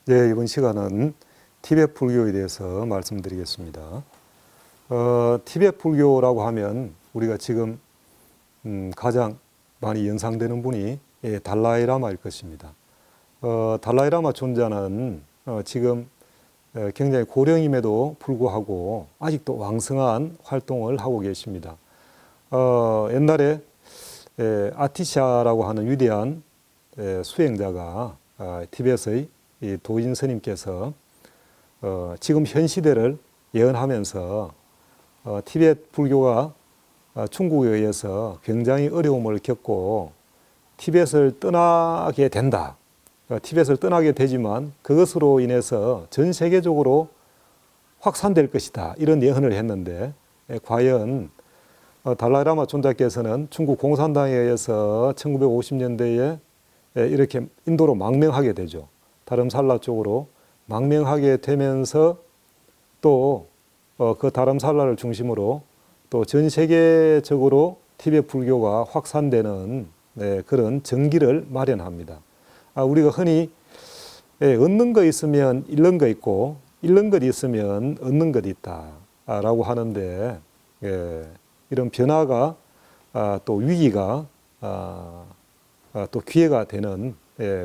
네, 이번 시간은 티베트 불교에 대해서 말씀드리겠습니다. 티베트 불교라고 하면 우리가 지금 가장 많이 연상되는 분이 달라이라마일 것입니다. 달라이라마 존자는 지금 굉장히 고령임에도 불구하고 아직도 왕성한 활동을 하고 계십니다. 옛날에 아티샤라고 하는 위대한 수행자가 티베트의 이 도인 스님께서 지금 현 시대를 예언하면서 티베트 불교가 중국에 의해서 굉장히 어려움을 겪고 티베트를 떠나게 된다. 티베트를 떠나게 되지만 그것으로 인해서 전 세계적으로 확산될 것이다. 이런 예언을 했는데 과연 달라이라마 존자께서는 중국 공산당에 의해서 1950년대에 이렇게 인도로 망명하게 되죠. 다름살라 쪽으로 망명하게 되면서 또 그 다름살라를 중심으로 또 전 세계적으로 티베트 불교가 확산되는 그런 전기를 마련합니다. 우리가 흔히 얻는 거 있으면 잃는 거 있고 잃는 것 있으면 얻는 것 있다라고 하는데 이런 변화가 또 위기가 또 기회가 되는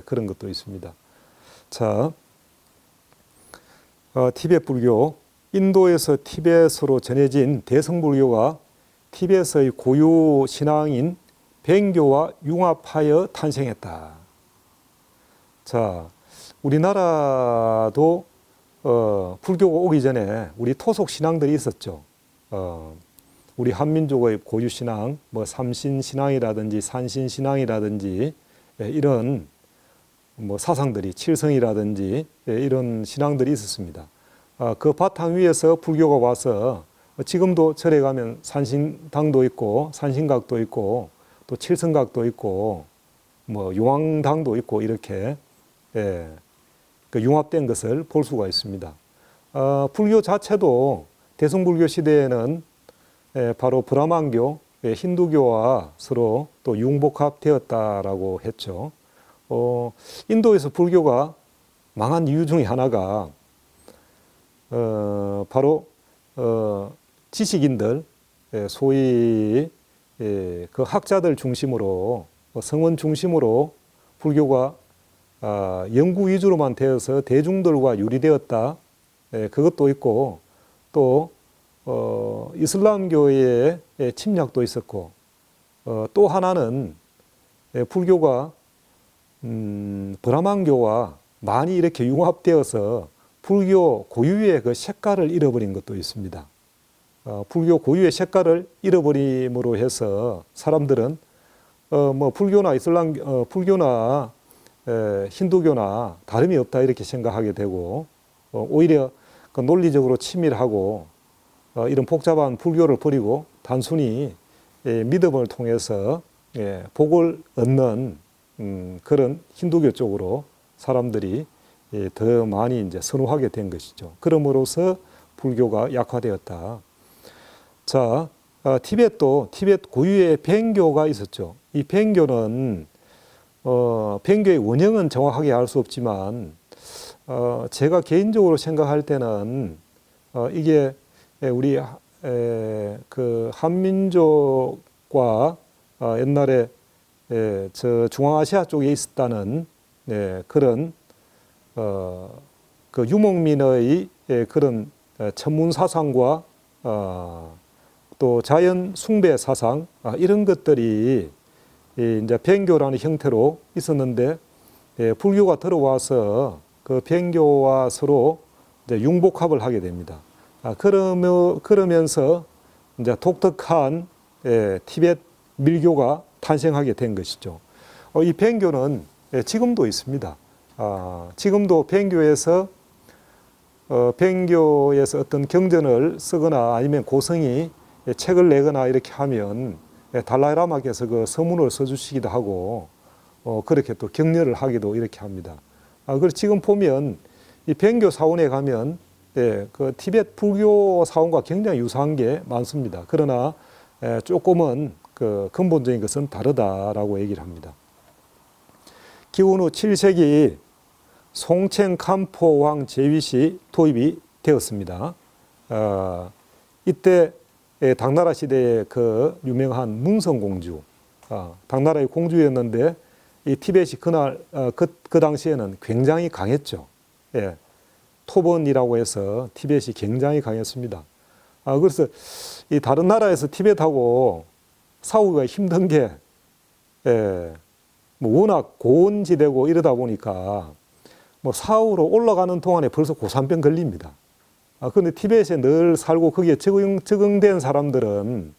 그런 것도 있습니다. 자, 티베트 불교, 인도에서 티베트로 전해진 대성불교가 티베트의 고유 신앙인 뱅교와 융합하여 탄생했다. 자, 우리나라도 불교가 오기 전에 우리 토속 신앙들이 있었죠. 우리 한민족의 고유 신앙, 뭐 삼신 신앙이라든지 산신 신앙이라든지 이런 뭐 사상들이 칠성이라든지 이런 신앙들이 있었습니다. 그 바탕 위에서 불교가 와서 지금도 절에 가면 산신당도 있고 산신각도 있고 또 칠성각도 있고 뭐 용왕당도 있고 이렇게 그 융합된 것을 볼 수가 있습니다. 불교 자체도 대성불교 시대에는 바로 브라만교, 힌두교와 서로 또 융복합되었다라고 했죠. 인도에서 불교가 망한 이유 중에 하나가 바로 지식인들, 소위 그 학자들 중심으로 성원 중심으로 불교가 연구 위주로만 되어서 대중들과 유리되었다. 그것도 있고 또 이슬람교의 침략도 있었고 또 하나는 불교가 브라만교와 많이 이렇게 융합되어서 불교 고유의 그 색깔을 잃어버린 것도 있습니다. 불교 고유의 색깔을 잃어버림으로 해서 사람들은 뭐 불교나 불교나 힌두교나 다름이 없다 이렇게 생각하게 되고 오히려 그 논리적으로 치밀하고 이런 복잡한 불교를 버리고 단순히 믿음을 통해서 복을 얻는 그런 힌두교 쪽으로 사람들이 더 많이 이제 선호하게 된 것이죠. 그럼으로써 불교가 약화되었다. 자, 티베트도 티베트 고유의 뱅교가 있었죠. 이 뱅교는 뱅교의 원형은 정확하게 알 수 없지만 제가 개인적으로 생각할 때는 이게 우리 그 한민족과 옛날에 저 중앙아시아 쪽에 있었다는 그런 그 유목민의 그런 천문 사상과 또 자연 숭배 사상 이런 것들이 이제 뱅교라는 형태로 있었는데 불교가 들어와서 그 뱅교와 서로 이제 융복합을 하게 됩니다. 그러면서 이제 독특한 티베트 밀교가 탄생하게 된 것이죠. 이 뱅교는 지금도 있습니다. 지금도 뱅교에서 어떤 경전을 쓰거나 아니면 고성이 책을 내거나 이렇게 하면 달라이라마께서 그 서문을 써주시기도 하고 그렇게 또 격려를 하기도 이렇게 합니다. 그래서 지금 보면 이 뱅교 사원에 가면 그 티베트 불교 사원과 굉장히 유사한 게 많습니다. 그러나 조금은 그 근본적인 것은 다르다라고 얘기를 합니다. 기원 후 7세기 송첸 캄포 왕 제위시 도입이 되었습니다. 이때 당나라 시대의 그 유명한 문성공주, 당나라의 공주였는데 이 티벳이 그날 그 당시에는 굉장히 강했죠. 예, 토번이라고 해서 티벳이 굉장히 강했습니다. 그래서 이 다른 나라에서 티벳하고 싸우기가 힘든 게 뭐 워낙 고원지대고 이러다 보니까 뭐 사우로 올라가는 동안에 벌써 고산병 걸립니다. 그런데 티벳에 늘 살고 거기에 적응된 사람들은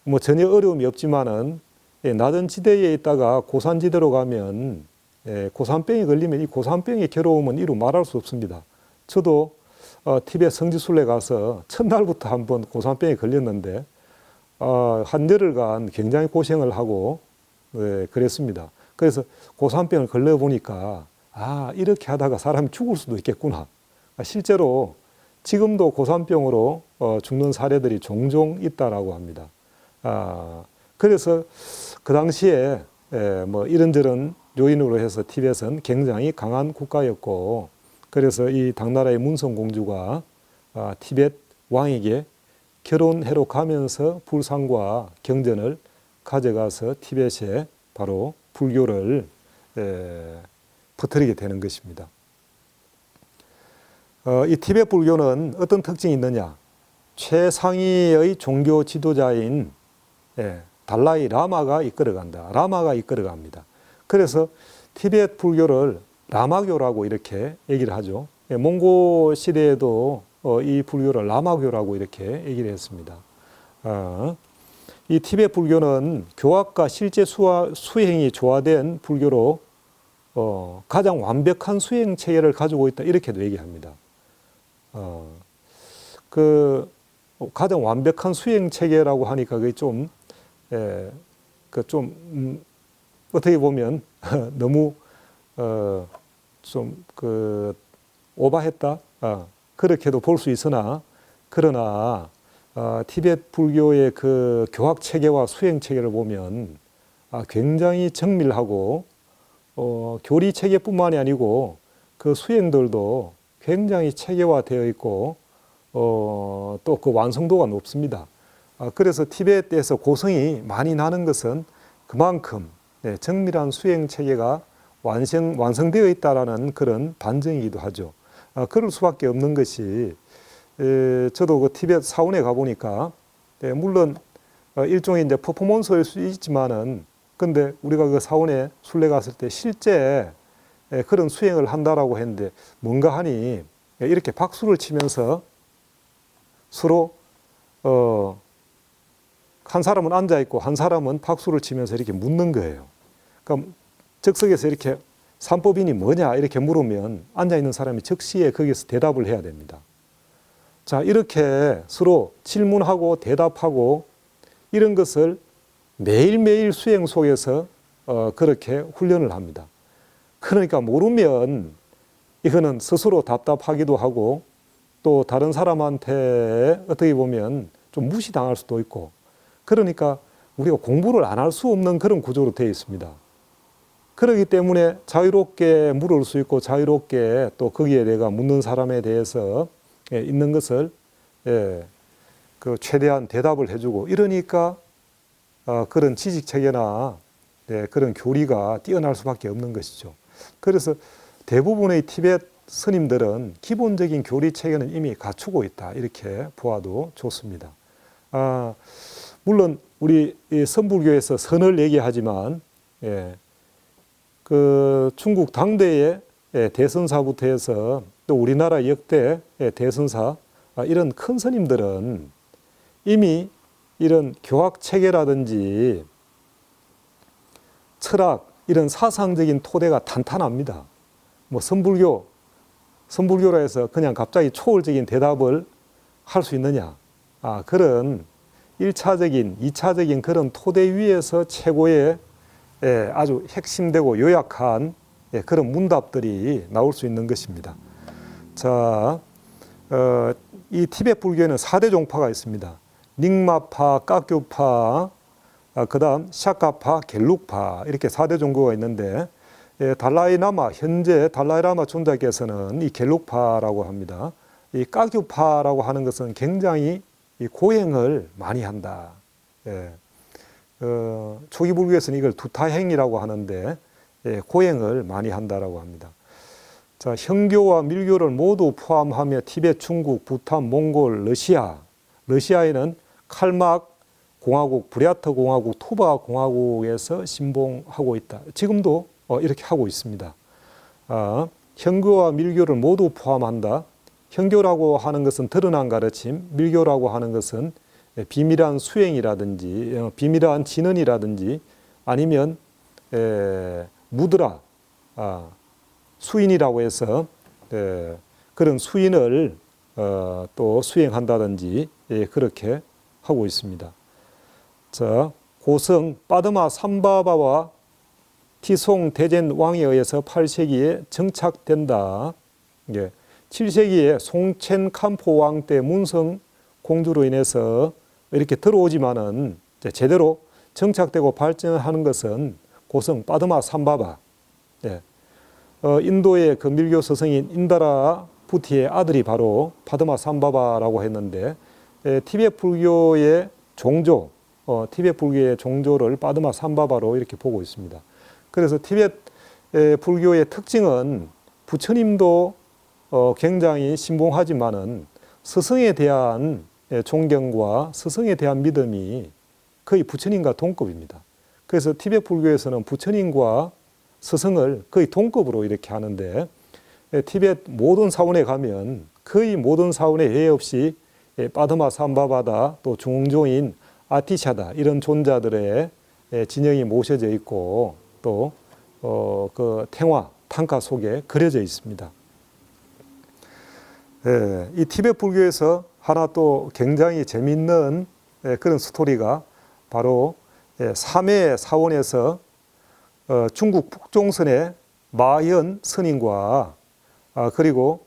뭐 전혀 어려움이 없지만은 낮은 지대에 있다가 고산지대로 가면 고산병이 걸리면 이 고산병의 괴로움은 이루 말할 수 없습니다. 저도 티벳 성지순례 가서 첫날부터 한번 고산병에 걸렸는데 한 열흘간 굉장히 고생을 하고 그랬습니다. 그래서 고산병을 걸려보니까 이렇게 하다가 사람이 죽을 수도 있겠구나. 실제로 지금도 고산병으로 죽는 사례들이 종종 있다라고 합니다. 그래서 그 당시에 뭐 이런저런 요인으로 해서 티벳은 굉장히 강한 국가였고, 그래서 이 당나라의 문성공주가 티벳 왕에게 결혼해로 가면서 불상과 경전을 가져가서 티벳에 바로 불교를 퍼뜨리게 되는 것입니다. 이 티벳 불교는 어떤 특징이 있느냐? 최상위의 종교 지도자인 달라이 라마가 이끌어간다. 라마가 이끌어갑니다. 그래서 티벳 불교를 라마교라고 이렇게 얘기를 하죠. 몽고 시대에도 이 불교를 라마교라고 이렇게 얘기를 했습니다. 이 티벳 불교는 교학과 실제 수행이 조화된 불교로 가장 완벽한 수행 체계를 가지고 있다, 이렇게도 얘기합니다. 가장 완벽한 수행 체계라고 하니까 그게 좀 어떻게 보면 너무 오바했다, 그렇게도 볼 수 있으나, 그러나 티벳 불교의 그 교학 체계와 수행 체계를 보면 굉장히 정밀하고 교리 체계뿐만이 아니고 그 수행들도 굉장히 체계화되어 있고 또 그 완성도가 높습니다. 그래서 티벳에서 고성이 많이 나는 것은 그만큼 정밀한 수행 체계가 완성되어 있다라는 그런 반증이기도 하죠. 그럴 수밖에 없는 것이, 저도 그 티벳 사원에 가보니까 물론 일종의 이제 퍼포먼스일 수 있지만은, 근데 우리가 그 사원에 순례 갔을 때 실제 그런 수행을 한다라고 했는데 뭔가 하니 이렇게 박수를 치면서 서로 한 사람은 앉아 있고 한 사람은 박수를 치면서 이렇게 묻는 거예요. 그러니까 즉석에서 이렇게 삼법인이 뭐냐 이렇게 물으면 앉아 있는 사람이 즉시에 거기서 대답을 해야 됩니다. 자, 이렇게 서로 질문하고 대답하고 이런 것을 매일매일 수행 속에서 그렇게 훈련을 합니다. 그러니까 모르면 이거는 스스로 답답하기도 하고 또 다른 사람한테 어떻게 보면 좀 무시당할 수도 있고, 그러니까 우리가 공부를 안 할 수 없는 그런 구조로 되어 있습니다. 그렇기 때문에 자유롭게 물을 수 있고 자유롭게 또 거기에 내가 묻는 사람에 대해서 있는 것을 그 최대한 대답을 해주고 이러니까 그런 지식 체계나 그런 교리가 뛰어날 수밖에 없는 것이죠. 그래서 대부분의 티벳 스님들은 기본적인 교리 체계는 이미 갖추고 있다, 이렇게 보아도 좋습니다. 물론 우리 선불교에서 선을 얘기하지만 그 중국 당대의 대선사부터 해서 또 우리나라 역대 대선사 이런 큰 스님들은 이미 이런 교학 체계라든지 철학 이런 사상적인 토대가 탄탄합니다. 뭐 선불교라 해서 그냥 갑자기 초월적인 대답을 할 수 있느냐? 그런 1차적인, 2차적인 그런 토대 위에서 최고의 아주 핵심되고 요약한 그런 문답들이 나올 수 있는 것입니다. 자, 이 티벳 불교에는 4대 종파가 있습니다. 닉마파, 깍교파, 그 다음 샤카파, 겔룩파, 이렇게 4대 종교가 있는데 현재 달라이라마 존자께서는 이 겔룩파라고 합니다. 이 까규파라고 하는 것은 굉장히 이 고행을 많이 한다. 초기 불교에서는 이걸 두타행이라고 하는데 고행을 많이 한다라고 합니다. 자, 현교와 밀교를 모두 포함하며 티베트, 중국, 부탄, 몽골, 러시아에는 칼막 공화국, 부랴트 공화국, 투바 공화국에서 신봉하고 있다. 지금도 이렇게 하고 있습니다. 현교와 밀교를 모두 포함한다. 현교라고 하는 것은 드러난 가르침, 밀교라고 하는 것은 비밀한 수행이라든지 비밀한 진언이라든지 아니면 무드라, 수인이라고 해서 그런 수인을 또 수행한다든지 그렇게 하고 있습니다. 자, 고성 빠드마 삼바바와 티송 대젠 왕에 의해서 8세기에 정착된다. 7세기에 송첸 캄포 왕 때 문성 공주로 인해서 이렇게 들어오지만은 제대로 정착되고 발전하는 것은 고성 빠드마 삼바바. 인도의 그 밀교 스승인 인다라 부티의 아들이 바로 파드마 삼바바라고 했는데 티베트 불교의 종조, 티베트 불교의 종조를 파드마 삼바바로 이렇게 보고 있습니다. 그래서 티베트 불교의 특징은 부처님도 굉장히 신봉하지만은 스승에 대한 존경과 스승에 대한 믿음이 거의 부처님과 동급입니다. 그래서 티베트 불교에서는 부처님과 스승을 거의 동급으로 이렇게 하는데 티베트 모든 사원에 가면 거의 모든 사원에 예외 없이 빠드마 삼바바다 또 중종인 아티샤다 이런 존자들의 진영이 모셔져 있고 또 그 탱화, 탄가 속에 그려져 있습니다. 이 티베트 불교에서 하나 또 굉장히 재미있는 그런 스토리가 바로 삼해 사원에서 중국 북종선의 마현 스님과 그리고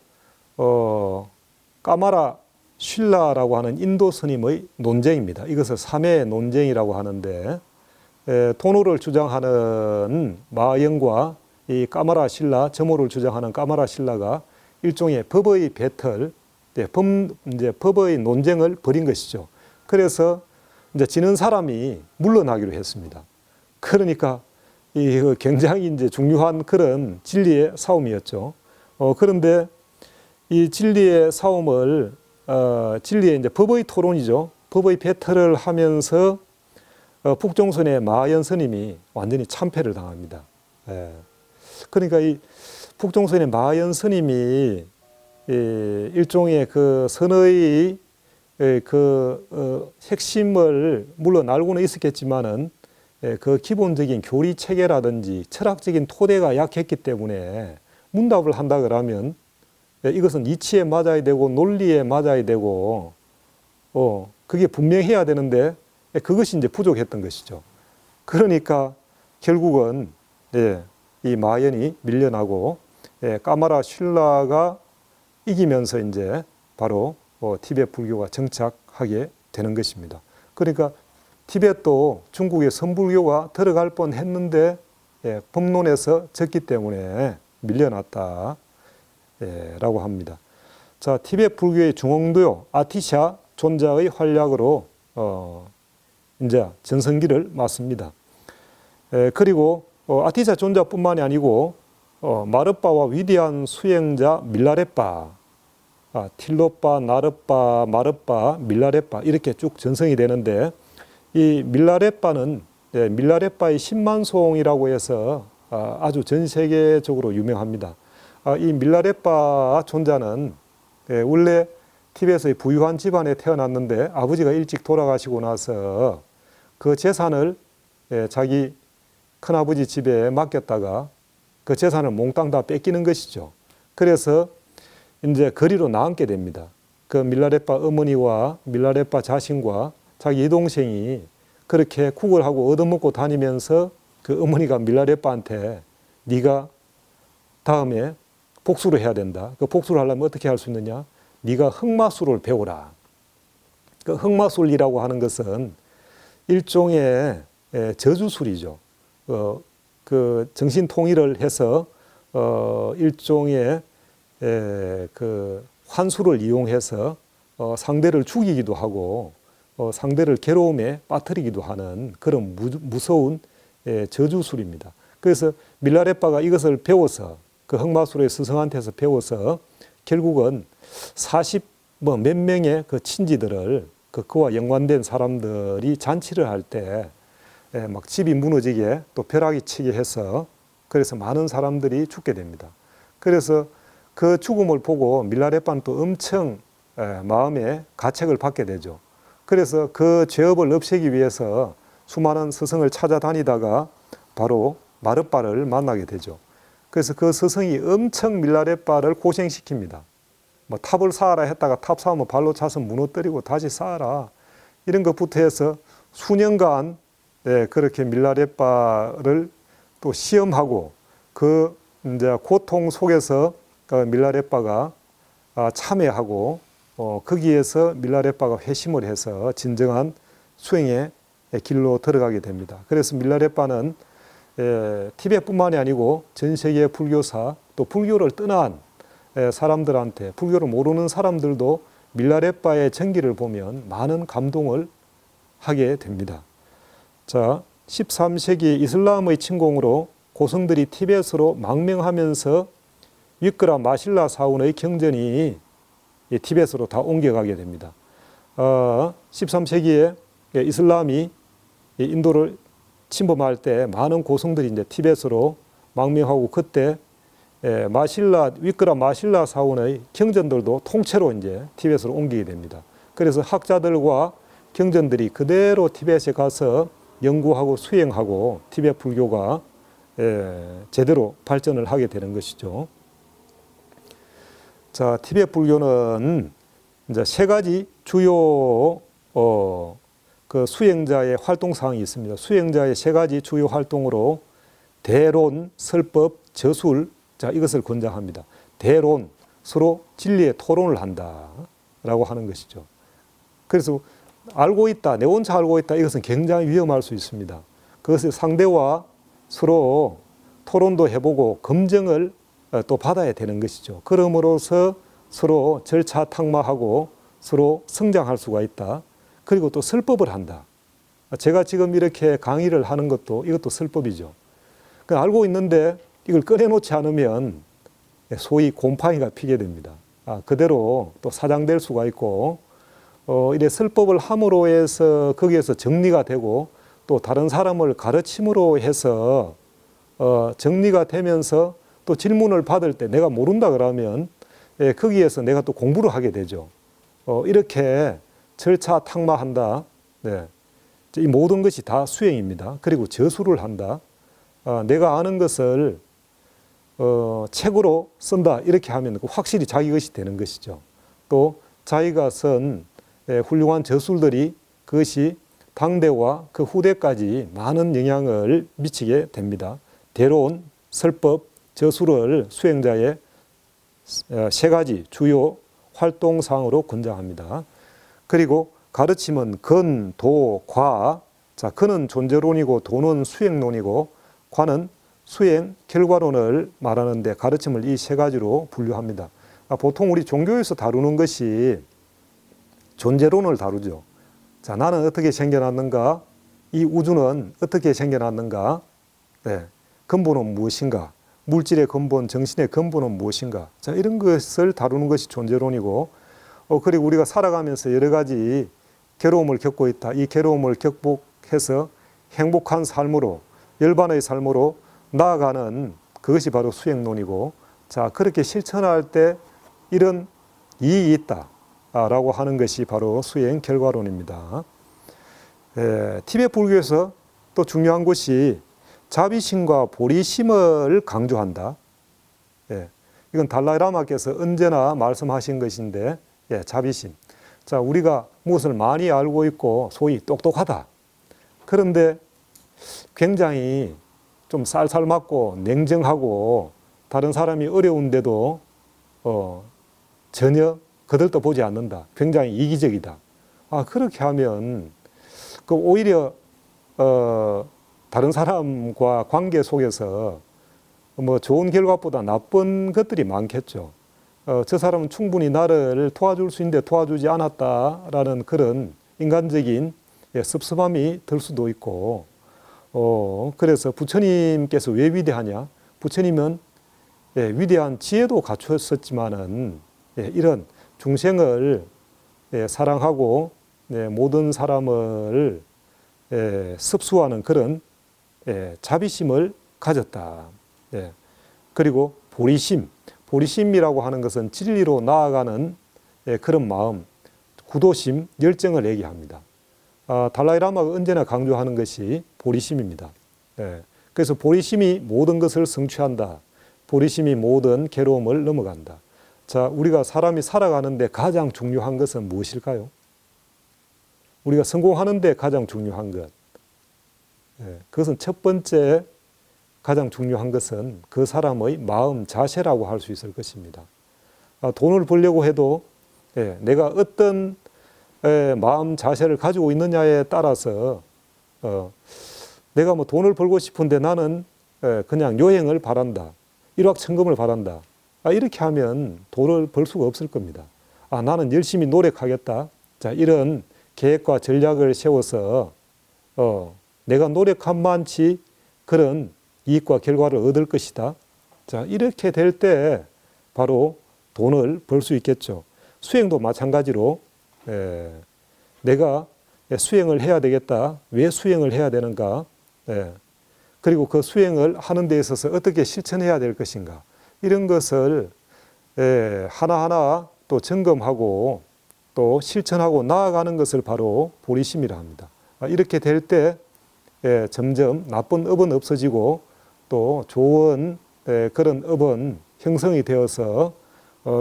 까마라 쉴라라고 하는 인도 스님의 논쟁입니다. 이것을 삼해 논쟁이라고 하는데 도노를 주장하는 마현과 이 까마라 실라, 점호를 주장하는 까마라 실라가 일종의 법의 배틀, 이제 법의 논쟁을 벌인 것이죠. 그래서 이제 지는 사람이 물러나기로 했습니다. 그러니까 이 굉장히 이제 중요한 그런 진리의 싸움이었죠. 그런데 이 진리의 싸움을 진리의 이제 법의 토론이죠. 법의 배틀을 하면서 북종선의 마현 스님이 완전히 참패를 당합니다. 그러니까 이 북종선의 마현 스님이 일종의 그 선의 그 핵심을 물론 알고는 있었겠지만은 그 기본적인 교리 체계라든지 철학적인 토대가 약했기 때문에 문답을 한다 그러면 이것은 이치에 맞아야 되고 논리에 맞아야 되고 그게 분명해야 되는데 그것이 이제 부족했던 것이죠. 그러니까 결국은 이 마현이 밀려나고 까마라 쉴라가 이기면서 이제 바로 티베트 불교가 정착하게 되는 것입니다. 그러니까 티베트도 중국의 선불교가 들어갈 뻔했는데 법론에서 졌기 때문에 밀려났다 라고 합니다. 자, 티베트 불교의 중흥도요 아티샤 존자의 활약으로 이제 전성기를 맞습니다. 그리고 아티샤 존자뿐만이 아니고 마르빠와 위대한 수행자 밀라레빠, 틸로빠, 나르빠, 마르빠, 밀라레빠 이렇게 쭉 전성이 되는데 이 밀라레빠는 밀라레빠의 10만송이라고 해서 아주 전 세계적으로 유명합니다. 이 밀라레빠 존자는 원래 티베트의 부유한 집안에 태어났는데 아버지가 일찍 돌아가시고 나서 그 재산을 자기 큰아버지 집에 맡겼다가 그 재산을 몽땅 다 뺏기는 것이죠. 그래서 이제 거리로 나앉게 됩니다. 그 밀라레빠 어머니와 밀라레빠 자신과 자기 여동생이 그렇게 구걸하고 얻어먹고 다니면서 그 어머니가 밀라레빠한테 네가 다음에 복수를 해야 된다. 그 복수를 하려면 어떻게 할 수 있느냐? 네가 흑마술을 배우라. 그 흑마술이라고 하는 것은 일종의 저주술이죠. 그 정신 통일을 해서 일종의 그 환수를 이용해서 상대를 죽이기도 하고 상대를 괴로움에 빠뜨리기도 하는 그런 무서운 저주술입니다. 그래서 밀라레빠가 이것을 배워서 그 흑마술의 스승한테서 배워서 결국은 40몇 명의 그 친지들을 그와 연관된 사람들이 잔치를 할 때 막 집이 무너지게 또 벼락이 치게 해서 그래서 많은 사람들이 죽게 됩니다. 그래서 그 죽음을 보고 밀라레빠는 또 엄청 마음에 가책을 받게 되죠. 그래서 그 죄업을 없애기 위해서 수많은 스승을 찾아다니다가 바로 마르빠를 만나게 되죠. 그래서 그 스승이 엄청 밀라레빠를 고생시킵니다. 뭐 탑을 쌓아라 했다가 탑 쌓으면 발로 차서 무너뜨리고 다시 쌓아라 이런 것부터 해서 수년간 그렇게 밀라레빠를 또 시험하고 그 이제 고통 속에서 그 밀라레빠가 참회하고 거기에서 밀라레빠가 회심을 해서 진정한 수행의 길로 들어가게 됩니다. 그래서 밀라레빠는 티베트뿐만이 아니고 전 세계 불교사 또 불교를 떠난 사람들한테 불교를 모르는 사람들도 밀라레빠의 전기를 보면 많은 감동을 하게 됩니다. 자, 13세기 이슬람의 침공으로 고성들이 티벳으로 망명하면서 위크라 마실라 사원의 경전이 티벳으로 다 옮겨가게 됩니다. 13세기에 이슬람이 인도를 침범할 때 많은 고성들이 이제 티벳으로 망명하고 그때 위크라 마실라 사원의 경전들도 통째로 이제 티벳으로 옮기게 됩니다. 그래서 학자들과 경전들이 그대로 티벳에 가서 연구하고 수행하고 티벳 불교가 제대로 발전을 하게 되는 것이죠. 자, 티벳 불교는 이제 세 가지 주요 그 수행자의 활동 사항이 있습니다. 수행자의 세 가지 주요 활동으로 대론, 설법, 저술, 자 이것을 권장합니다. 대론, 서로 진리의 토론을 한다라고 하는 것이죠. 그래서 알고 있다, 내 혼자 알고 있다, 이것은 굉장히 위험할 수 있습니다. 그것을 상대와 서로 토론도 해보고 검증을 또 받아야 되는 것이죠. 그럼으로써 서로 절차탁마하고 서로 성장할 수가 있다. 그리고 또 설법을 한다. 제가 지금 이렇게 강의를 하는 것도 이것도 설법이죠. 알고 있는데 이걸 꺼내놓지 않으면 소위 곰팡이가 피게 됩니다. 그대로 또 사장될 수가 있고 이래 설법을 함으로 해서 거기에서 정리가 되고 또 다른 사람을 가르침으로 해서 정리가 되면서 또 질문을 받을 때 내가 모른다 그러면 거기에서 내가 또 공부를 하게 되죠. 이렇게 절차탁마한다. 네. 이 모든 것이 다 수행입니다. 그리고 저술을 한다. 내가 아는 것을 책으로 쓴다. 이렇게 하면 확실히 자기 것이 되는 것이죠. 또 자기가 쓴 훌륭한 저술들이 그것이 당대와 그 후대까지 많은 영향을 미치게 됩니다. 대론, 설법, 저술을 수행자의 세 가지 주요 활동사항으로 권장합니다. 그리고 가르침은 근, 도, 과. 자, 근은 존재론이고 도는 수행론이고 과는 수행, 결과론을 말하는데 가르침을 이 세 가지로 분류합니다. 보통 우리 종교에서 다루는 것이 존재론을 다루죠. 자, 나는 어떻게 생겨났는가? 이 우주는 어떻게 생겨났는가? 네, 근본은 무엇인가? 물질의 근본, 정신의 근본은 무엇인가? 자, 이런 것을 다루는 것이 존재론이고, 그리고 우리가 살아가면서 여러 가지 괴로움을 겪고 있다. 이 괴로움을 극복해서 행복한 삶으로, 열반의 삶으로 나아가는 그것이 바로 수행론이고, 자, 그렇게 실천할 때 이런 이익이 있다. 라고 하는 것이 바로 수행 결과론입니다. 티베트 불교에서 또 중요한 것이 자비심과 보리심을 강조한다. 이건 달라이라마께서 언제나 말씀하신 것인데, 자비심. 자, 우리가 무엇을 많이 알고 있고 소위 똑똑하다. 그런데 굉장히 좀 쌀쌀 맞고 냉정하고 다른 사람이 어려운데도 전혀 거들떠 보지 않는다. 굉장히 이기적이다. 그렇게 하면 오히려 다른 사람과 관계 속에서 뭐 좋은 결과보다 나쁜 것들이 많겠죠. 저 사람은 충분히 나를 도와줄 수 있는데 도와주지 않았다라는 그런 인간적인 섭섭함이 들 수도 있고, 그래서 부처님께서 왜 위대하냐? 부처님은 위대한 지혜도 갖추었었지만은 이런 중생을 사랑하고 모든 사람을 섭수하는 그런 자비심을 가졌다. 그리고 보리심이라고 하는 것은 진리로 나아가는 그런 마음, 구도심, 열정을 얘기합니다. 달라이라마가 언제나 강조하는 것이 보리심입니다. 그래서 보리심이 모든 것을 성취한다. 보리심이 모든 괴로움을 넘어간다. 자, 우리가 사람이 살아가는데 가장 중요한 것은 무엇일까요? 우리가 성공하는데 가장 중요한 것. 그것은 첫 번째 가장 중요한 것은 그 사람의 마음 자세라고 할 수 있을 것입니다. 돈을 벌려고 해도 내가 어떤 마음 자세를 가지고 있느냐에 따라서 내가 뭐 돈을 벌고 싶은데 나는 그냥 여행을 바란다. 일확천금을 바란다. 이렇게 하면 돈을 벌 수가 없을 겁니다. 나는 열심히 노력하겠다. 자, 이런 계획과 전략을 세워서 내가 노력한 만치 그런 이익과 결과를 얻을 것이다. 자, 이렇게 될 때 바로 돈을 벌 수 있겠죠. 수행도 마찬가지로 내가 수행을 해야 되겠다. 왜 수행을 해야 되는가? 그리고 그 수행을 하는 데 있어서 어떻게 실천해야 될 것인가? 이런 것을 하나하나 또 점검하고 또 실천하고 나아가는 것을 바로 보리심이라 합니다. 이렇게 될 때 점점 나쁜 업은 없어지고 또 좋은 그런 업은 형성이 되어서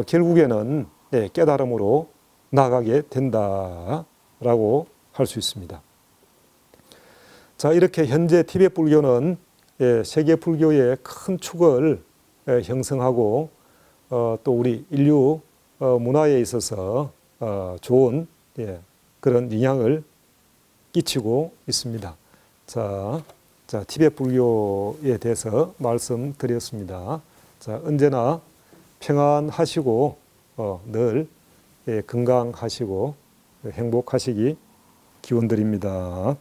결국에는 깨달음으로 나아가게 된다라고 할 수 있습니다. 자, 이렇게 현재 티베트 불교는 세계 불교의 큰 축을 형성하고 또 우리 인류 문화에 있어서 좋은 그런 영향을 끼치고 있습니다. 자, 티베트 불교에 대해서 말씀드렸습니다. 자, 언제나 평안하시고 늘 건강하시고 행복하시기 기원드립니다.